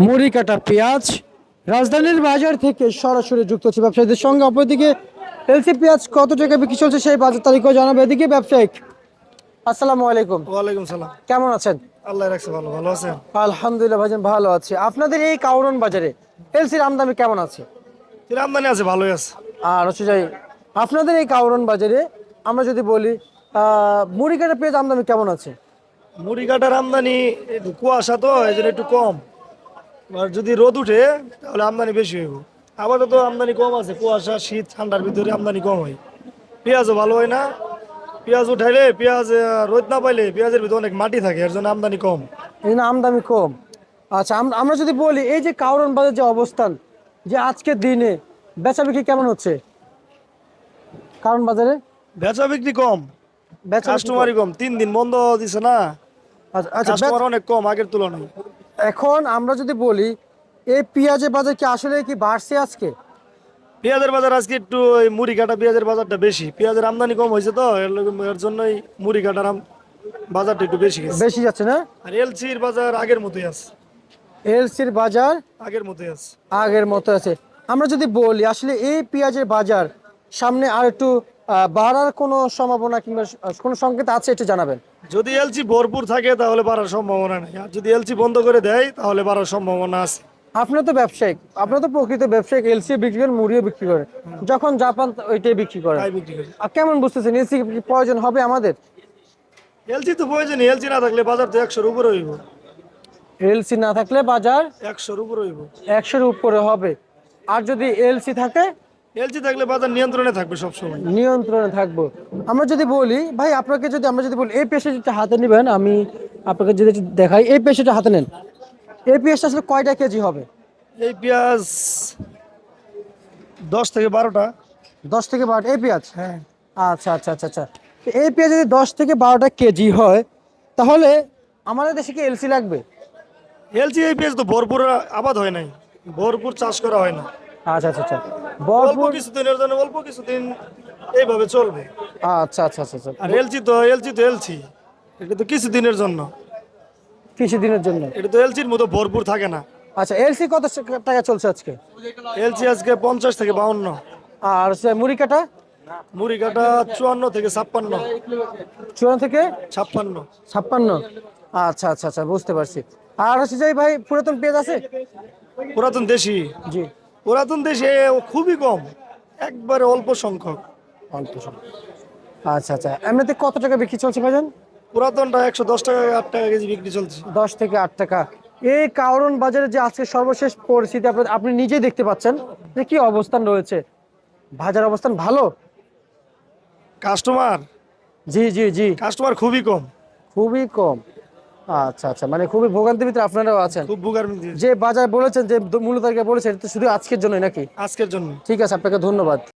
মুড়ি কাটা পেঁয়াজ রাজধানীর বাজার থেকে সরাসরি যুক্ত হচ্ছে ব্যবসায়ীদের সঙ্গে। অপরদিকে এলসি পেঁয়াজ কত টাকা বিক্রি চলছে সেই বাজার তালিকা জানাবে এদিকে ব্যবসায়িক। আসসালামু আলাইকুম, ওয়ালাইকুম সালাম। কেমন আছেন? আল্লাহ রাখছে ভালো। ভালো আছেন? আলহামদুলিল্লাহ ভাইজান, ভালো আছি। আপনাদের এই কাউরন বাজারে এলসির আমদানি কেমন আছে? এর আমদানি আছে, ভালোই আছে। আর হচ্ছে যাই, আপনাদের এই কাউরন বাজারে আমরা যদি বলি মুড়ি কাটা পেঁয়াজ আমদানি কেমন আছে? মুড়ি কাটার আমদানি একটু কুয়াশা তো এই জন্য একটু কম। আর যদি রোদ উঠে তাহলে আমদানি বেশি হইব। আপাতত আমদানি কম আছে, কুয়াশা শীত ঠান্ডার ভিতরে আমদানি কম হয়। পেঁয়াজও ভালো হয় না। পেঁয়াজ উঠাইলে পেঁয়াজ রোদ না পাইলে পেঁয়াজের ভিতরে অনেক মাটি থাকে, এর জন্য আমদানি কম। এই জন্য আমদানি কম। আচ্ছা, আমরা যদি বলি এই যে কাউরন বাজার যে অবস্থান, যে আজকের দিনে বেচা বিক্রি কেমন হচ্ছে কারণ বাজারে? বেচা বিক্রি কম, বেচা বিক্রি কাস্টমারই কম। 3 দিন বন্ধ দিছে না, আচ্ছা আচ্ছা, কাস্টমার অনেক কম আগের তুলনায়। এখন আমরা যদি বলি এই পেঁয়াজের বাজার কি আসলে কি বাড়ছে আজকে? পেঁয়াজের বাজার আজকে একটু ওই মুড়ি কাটা পেঁয়াজের বাজারটা বেশি। পেঁয়াজের আমদানি কম হয়েছে তো এর জন্যই মুড়ি কাটার বাজারটা একটু বেশি গেছে। বেশি যাচ্ছে না? আর এলসির বাজার আগের মতোই আছে। এলসির বাজার আগের মতোই আছে। আগের মতো আছে। আমরা যদি বলি আসলে এই পেঁয়াজের বাজার সামনে আর একটু বাড়ার কোনো সম্ভাবনা কিংবা কোনো সংকেত আছে, একটু জানাবেন। যদি এলসি ভরপুর থাকে তাহলে বাড়ার সম্ভাবনা নেই, আর যদি এলসি বন্ধ করে দেয় তাহলে বাড়ার সম্ভাবনা আছে। আপনার তো ব্যবসায়িক, আপনার তো প্রকৃত ব্যবসায়িক, এলসি বিক্রি করেন, মুড়িও বিক্রি করেন, যখন জাপান ওইটাই বিক্রি করেন। তাই বিক্রি করি। আর কেমন বুঝতেছেন এলসি প্রয়োজন হবে আমাদের? এলসি তো প্রয়োজন, এলসি না থাকলে বাজার তো 100-র উপরে হইব। এলসি না থাকলে বাজার 100-র উপরে হইব। 100-র উপরে হবে। আর যদি এলসি থাকে এলসি থাকলে বাজার নিয়ন্ত্রণে থাকবে সবসময়। নিয়ন্ত্রণে থাকবো। আমরা যদি বলি ভাই আপনাকে, যদি আমরা যদি বলি এই পেশাটা হাতে নেবেন, আমি আপনাকে যদি একটু দেখাই, এই পেশাটা হাতে নেন, এই পেঁয়াজটা আসলে কয়টা কেজি হবে? এই পেঁয়াজ 10 থেকে 12টা। 10 থেকে 12টা এই পেঁয়াজ? হ্যাঁ। আচ্ছা আচ্ছা আচ্ছা আচ্ছা। তো এই পেঁয়াজ যদি 10 থেকে 12টা কেজি হয়, তাহলে আমাদের দেশে কি এলসি লাগবে? এলসি এই পেঁয়াজ তো ভরপুর আবাদ হয় নাই, ভরপুর চাষ করা হয় না। আচ্ছা আচ্ছা আচ্ছা, অল্প ভরপুর। কিছুদিনের জন্য, অল্প কিছুদিন এইভাবে চলবে। আচ্ছা আচ্ছা আচ্ছা আচ্ছা, আর এলসি এটা তো কিছুদিনের জন্য। কিছুদিনের জন্য। এটা তো এলসির মতো ভরপুর থাকে না। আচ্ছা, এলসি কত টাকা চলছে আজকে? এলসি আজকে 50 থেকে 52। আর মুড়ি কাটা? মুড়ি কাটা 54 থেকে 56। 54 থেকে 56। 56। আচ্ছা আচ্ছা আচ্ছা, বুঝতে পারছি। আর হচ্ছে যে ভাই পুরাতন পেঁয়াজ আছে? পুরাতন দেশি, জি। পুরাতন দেশে খুবই কম, একবারে অল্প সংখ্যক। অল্প সময়। আচ্ছা আচ্ছা, এমনিতে কত টাকা বিক্রি চলছে ভাইজান? পুরাতনটা 110 টাকা 8 টাকা কেজি বিক্রি চলছে। 10 থেকে 8 টাকা। এই কাওরন বাজারে যে আজকে সর্বশেষ পরিস্থিতি আপনি নিজেই দেখতে পাচ্ছেন যে কি অবস্থান রয়েছে, বাজার অবস্থান ভালো? কাস্টমার জি জি জি। কাস্টমার খুবই কম। খুবই কম। আচ্ছা আচ্ছা, মানে খুবই ভোগান্তির ভিতরে আপনারাও আছেন। খুব ভোগান্তি যে বাজার বলেছেন, যে মূল্য তালিকা বলেছেন, এটা তো শুধু আজকের জন্যই নাকি? আজকের জন্য। ঠিক আছে, আপনাকে ধন্যবাদ।